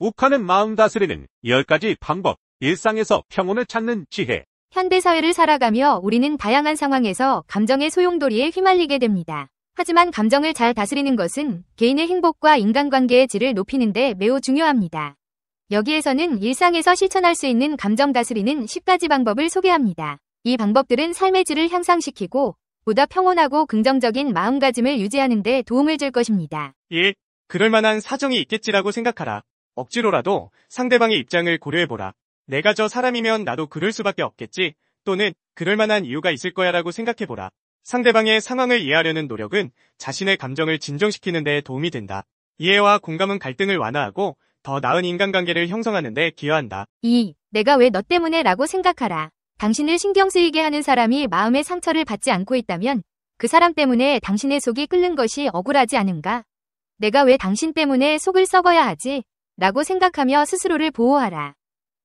욱하는 마음 다스리는 10가지 방법, 일상에서 평온을 찾는 지혜. 현대사회를 살아가며 우리는 다양한 상황에서 감정의 소용돌이에 휘말리게 됩니다. 하지만 감정을 잘 다스리는 것은 개인의 행복과 인간관계의 질을 높이는 데 매우 중요합니다. 여기에서는 일상에서 실천할 수 있는 감정 다스리는 10가지 방법을 소개합니다. 이 방법들은 삶의 질을 향상시키고 보다 평온하고 긍정적인 마음가짐을 유지하는 데 도움을 줄 것입니다. 1. 그럴 만한 사정이 있겠지라고 생각하라. 억지로라도 상대방의 입장을 고려해보라. 내가 저 사람이면 나도 그럴 수밖에 없겠지, 또는 그럴 만한 이유가 있을 거야 라고 생각해보라. 상대방의 상황을 이해하려는 노력은 자신의 감정을 진정시키는 데 도움이 된다. 이해와 공감은 갈등을 완화하고 더 나은 인간관계를 형성하는 데 기여한다. 2. 내가 왜 너 때문에 라고 생각하라. 당신을 신경 쓰이게 하는 사람이 마음의 상처를 받지 않고 있다면 그 사람 때문에 당신의 속이 끓는 것이 억울하지 않은가? 내가 왜 당신 때문에 속을 썩어야 하지? 라고 생각하며 스스로를 보호하라.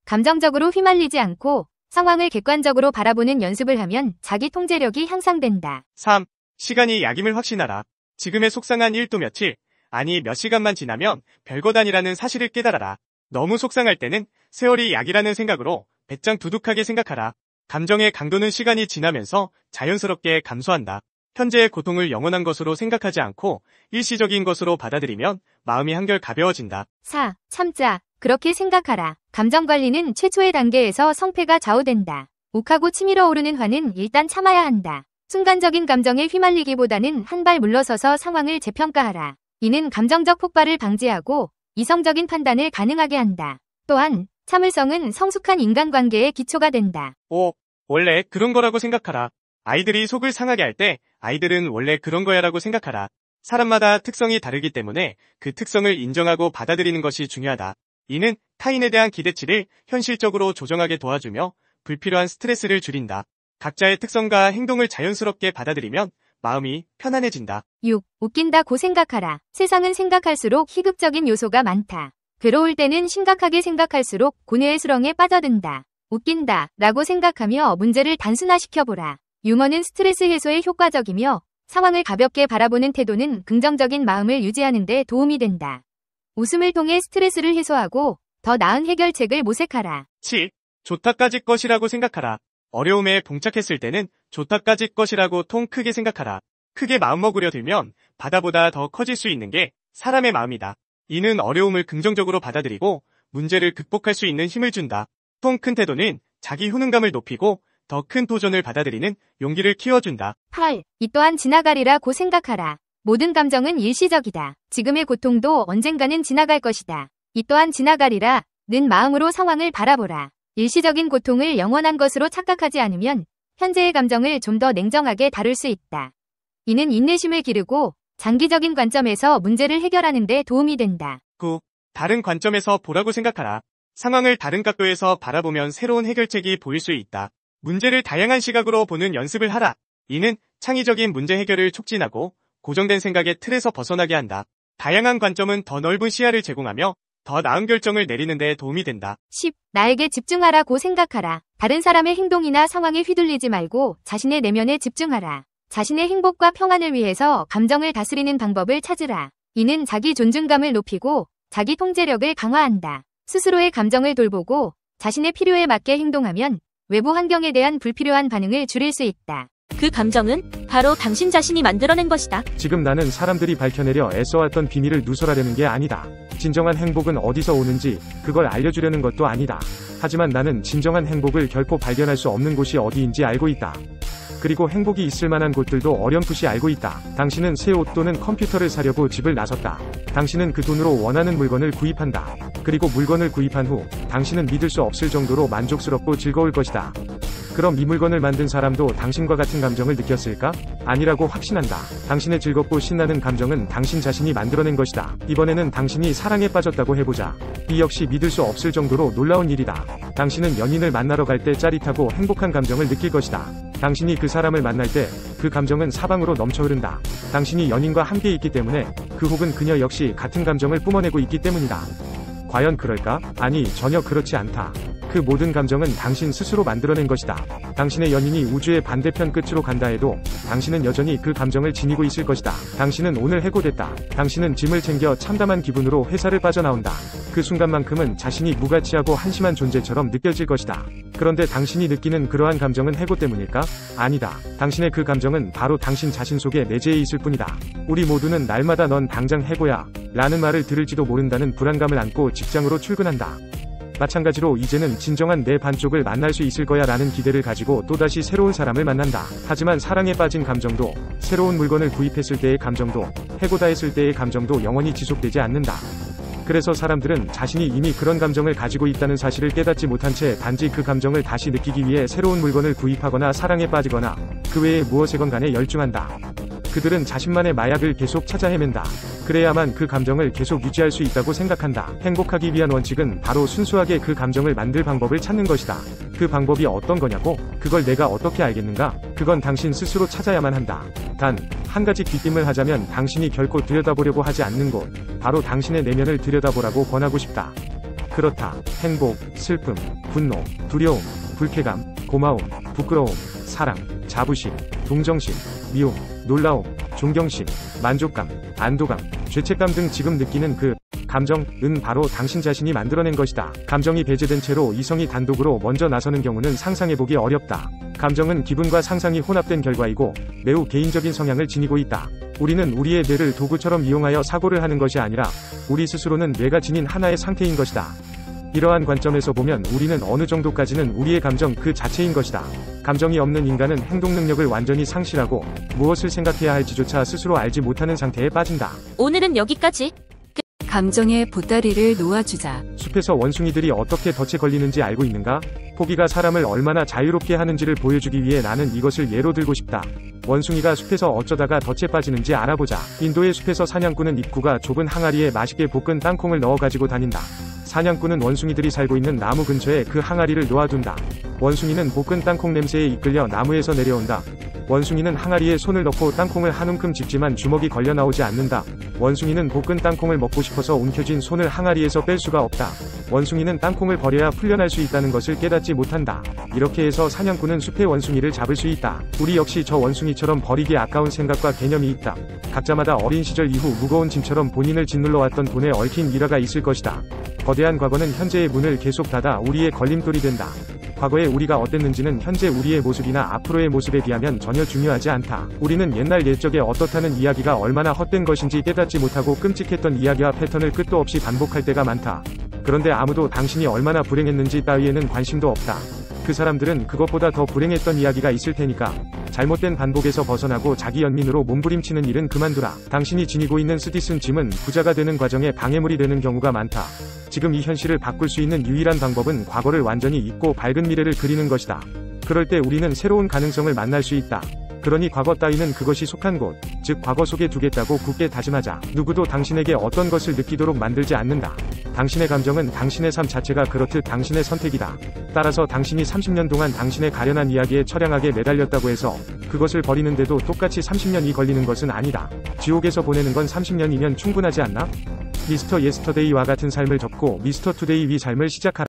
감정적으로 휘말리지 않고 상황을 객관적으로 바라보는 연습을 하면 자기 통제력이 향상된다. 3. 시간이 약임을 확신하라. 지금의 속상한 일도 며칠, 아니 몇 시간만 지나면 별것 아니라는 사실을 깨달아라. 너무 속상할 때는 세월이 약이라는 생각으로 배짱 두둑하게 생각하라. 감정의 강도는 시간이 지나면서 자연스럽게 감소한다. 현재의 고통을 영원한 것으로 생각하지 않고 일시적인 것으로 받아들이면 마음이 한결 가벼워진다. 4. 참자. 그렇게 생각하라. 감정관리는 최초의 단계에서 성패가 좌우된다. 욱하고 치밀어 오르는 화는 일단 참아야 한다. 순간적인 감정에 휘말리기보다는 한 발 물러서서 상황을 재평가하라. 이는 감정적 폭발을 방지하고 이성적인 판단을 가능하게 한다. 또한 참을성은 성숙한 인간관계의 기초가 된다. 5. 원래 그런 거라고 생각하라. 아이들이 속을 상하게 할 때 아이들은 원래 그런 거야 라고 생각하라. 사람마다 특성이 다르기 때문에 그 특성을 인정하고 받아들이는 것이 중요하다. 이는 타인에 대한 기대치를 현실적으로 조정하게 도와주며 불필요한 스트레스를 줄인다. 각자의 특성과 행동을 자연스럽게 받아들이면 마음이 편안해진다. 6. 웃긴다고 생각하라. 세상은 생각할수록 희극적인 요소가 많다. 괴로울 때는 심각하게 생각할수록 고뇌의 수렁에 빠져든다. 웃긴다 라고 생각하며 문제를 단순화시켜보라. 유머는 스트레스 해소에 효과적이며 상황을 가볍게 바라보는 태도는 긍정적인 마음을 유지하는 데 도움이 된다. 웃음을 통해 스트레스를 해소하고 더 나은 해결책을 모색하라. 7. 좋다까지 것이라고 생각하라. 어려움에 봉착했을 때는 좋다까지 것이라고 통 크게 생각하라. 크게 마음먹으려 들면 바다보다 더 커질 수 있는 게 사람의 마음이다. 이는 어려움을 긍정적으로 받아들이고 문제를 극복할 수 있는 힘을 준다. 통 큰 태도는 자기 효능감을 높이고 더 큰 도전을 받아들이는 용기를 키워준다. 8. 이 또한 지나가리라고 생각하라. 모든 감정은 일시적이다. 지금의 고통도 언젠가는 지나갈 것이다. 이 또한 지나가리라 는 마음으로 상황을 바라보라. 일시적인 고통을 영원한 것으로 착각하지 않으면 현재의 감정을 좀 더 냉정하게 다룰 수 있다. 이는 인내심을 기르고 장기적인 관점에서 문제를 해결하는 데 도움이 된다. 9. 다른 관점에서 보라고 생각하라. 상황을 다른 각도에서 바라보면 새로운 해결책이 보일 수 있다. 문제를 다양한 시각으로 보는 연습을 하라. 이는 창의적인 문제 해결을 촉진하고 고정된 생각의 틀에서 벗어나게 한다. 다양한 관점은 더 넓은 시야를 제공하며 더 나은 결정을 내리는 데 도움이 된다. 10. 나에게 집중하라고 생각하라. 다른 사람의 행동이나 상황에 휘둘리지 말고 자신의 내면에 집중하라. 자신의 행복과 평안을 위해서 감정을 다스리는 방법을 찾으라. 이는 자기 존중감을 높이고 자기 통제력을 강화한다. 스스로의 감정을 돌보고 자신의 필요에 맞게 행동하면 외부 환경에 대한 불필요한 반응을 줄일 수 있다. 그 감정은 바로 당신 자신이 만들어낸 것이다. 지금 나는 사람들이 밝혀내려 애써왔던 비밀을 누설하려는 게 아니다. 진정한 행복은 어디서 오는지 그걸 알려주려는 것도 아니다. 하지만 나는 진정한 행복을 결코 발견할 수 없는 곳이 어디인지 알고 있다. 그리고 행복이 있을 만한 곳들도 어렴풋이 알고 있다. 당신은 새 옷 또는 컴퓨터를 사려고 집을 나섰다. 당신은 그 돈으로 원하는 물건을 구입한다. 그리고 물건을 구입한 후 당신은 믿을 수 없을 정도로 만족스럽고 즐거울 것이다. 그럼 이 물건을 만든 사람도 당신과 같은 감정을 느꼈을까? 아니라고 확신한다. 당신의 즐겁고 신나는 감정은 당신 자신이 만들어낸 것이다. 이번에는 당신이 사랑에 빠졌다고 해보자. 이 역시 믿을 수 없을 정도로 놀라운 일이다. 당신은 연인을 만나러 갈 때 짜릿하고 행복한 감정을 느낄 것이다. 당신이 그 사람을 만날 때 그 감정은 사방으로 넘쳐 흐른다. 당신이 연인과 함께 있기 때문에 그 혹은 그녀 역시 같은 감정을 뿜어내고 있기 때문이다. 과연 그럴까? 아니, 전혀 그렇지 않다. 그 모든 감정은 당신 스스로 만들어낸 것이다. 당신의 연인이 우주의 반대편 끝으로 간다 해도 당신은 여전히 그 감정을 지니고 있을 것이다. 당신은 오늘 해고됐다. 당신은 짐을 챙겨 참담한 기분으로 회사를 빠져나온다. 그 순간만큼은 자신이 무가치하고 한심한 존재처럼 느껴질 것이다. 그런데 당신이 느끼는 그러한 감정은 해고 때문일까? 아니다. 당신의 그 감정은 바로 당신 자신 속에 내재해 있을 뿐이다. 우리 모두는 날마다 넌 당장 해고야 라는 말을 들을지도 모른다는 불안감을 안고 직장으로 출근한다. 마찬가지로 이제는 진정한 내 반쪽을 만날 수 있을 거야 라는 기대를 가지고 또다시 새로운 사람을 만난다. 하지만 사랑에 빠진 감정도, 새로운 물건을 구입했을 때의 감정도, 해고다 했을 때의 감정도 영원히 지속되지 않는다. 그래서 사람들은 자신이 이미 그런 감정을 가지고 있다는 사실을 깨닫지 못한 채 단지 그 감정을 다시 느끼기 위해 새로운 물건을 구입하거나 사랑에 빠지거나 그 외의 무엇에건 간에 열중한다. 그들은 자신만의 마약을 계속 찾아 헤맨다. 그래야만 그 감정을 계속 유지할 수 있다고 생각한다. 행복하기 위한 원칙은 바로 순수하게 그 감정을 만들 방법을 찾는 것이다. 그 방법이 어떤 거냐고? 그걸 내가 어떻게 알겠는가? 그건 당신 스스로 찾아야만 한다. 단, 한 가지 귀띔을 하자면 당신이 결코 들여다보려고 하지 않는 곳, 바로 당신의 내면을 들여다보라고 권하고 싶다. 그렇다. 행복, 슬픔, 분노, 두려움, 불쾌감, 고마움, 부끄러움, 사랑, 자부심, 동정심, 미움, 놀라움, 존경심, 만족감, 안도감, 죄책감 등 지금 느끼는 그 감정은 바로 당신 자신이 만들어낸 것이다. 감정이 배제된 채로 이성이 단독으로 먼저 나서는 경우는 상상해보기 어렵다. 감정은 기분과 상상이 혼합된 결과이고 매우 개인적인 성향을 지니고 있다. 우리는 우리의 뇌를 도구처럼 이용하여 사고를 하는 것이 아니라 우리 스스로는 뇌가 지닌 하나의 상태인 것이다. 이러한 관점에서 보면 우리는 어느 정도까지는 우리의 감정 그 자체인 것이다. 감정이 없는 인간은 행동 능력을 완전히 상실하고 무엇을 생각해야 할지조차 스스로 알지 못하는 상태에 빠진다. 오늘은 여기까지. 감정의 보따리를 놓아주자. 숲에서 원숭이들이 어떻게 덫에 걸리는지 알고 있는가? 포기가 사람을 얼마나 자유롭게 하는지를 보여주기 위해 나는 이것을 예로 들고 싶다. 원숭이가 숲에서 어쩌다가 덫에 빠지는지 알아보자. 인도의 숲에서 사냥꾼은 입구가 좁은 항아리에 맛있게 볶은 땅콩을 넣어 가지고 다닌다. 사냥꾼은 원숭이들이 살고 있는 나무 근처에 그 항아리를 놓아둔다. 원숭이는 볶은 땅콩 냄새에 이끌려 나무에서 내려온다. 원숭이는 항아리에 손을 넣고 땅콩을 한 움큼 집지만 주먹이 걸려 나오지 않는다. 원숭이는 볶은 땅콩을 먹고 싶어서 움켜쥔 손을 항아리에서 뺄 수가 없다. 원숭이는 땅콩을 버려야 풀려날 수 있다는 것을 깨닫지 못한다. 이렇게 해서 사냥꾼은 숲의 원숭이를 잡을 수 있다. 우리 역시 저 원숭이처럼 버리기 아까운 생각과 개념이 있다. 각자마다 어린 시절 이후 무거운 짐처럼 본인을 짓눌러 왔던 돈에 얽힌 미라가 있을 것이다. 거대한 과거는 현재의 문을 계속 닫아 우리의 걸림돌이 된다. 과거에 우리가 어땠는지는 현재 우리의 모습이나 앞으로의 모습에 비하면 전혀 중요하지 않다. 우리는 옛날 옛적에 어떻다는 이야기가 얼마나 헛된 것인지 깨닫지 못하고 끔찍했던 이야기와 패턴을 끝도 없이 반복할 때가 많다. 그런데 아무도 당신이 얼마나 불행했는지 따위에는 관심도 없다. 그 사람들은 그것보다 더 불행했던 이야기가 있을 테니까 잘못된 반복에서 벗어나고 자기 연민으로 몸부림치는 일은 그만두라. 당신이 지니고 있는 쓰디쓴 짐은 부자가 되는 과정에 방해물이 되는 경우가 많다. 지금 이 현실을 바꿀 수 있는 유일한 방법은 과거를 완전히 잊고 밝은 미래를 그리는 것이다. 그럴 때 우리는 새로운 가능성을 만날 수 있다. 그러니 과거 따위는 그것이 속한 곳, 즉 과거 속에 두겠다고 굳게 다짐하자. 누구도 당신에게 어떤 것을 느끼도록 만들지 않는다. 당신의 감정은 당신의 삶 자체가 그렇듯 당신의 선택이다. 따라서 당신이 30년 동안 당신의 가련한 이야기에 처량하게 매달렸다고 해서 그것을 버리는데도 똑같이 30년이 걸리는 것은 아니다. 지옥에서 보내는 건 30년이면 충분하지 않나? 미스터 예스터데이와 같은 삶을 접고 미스터 투데이 위 삶을 시작하라.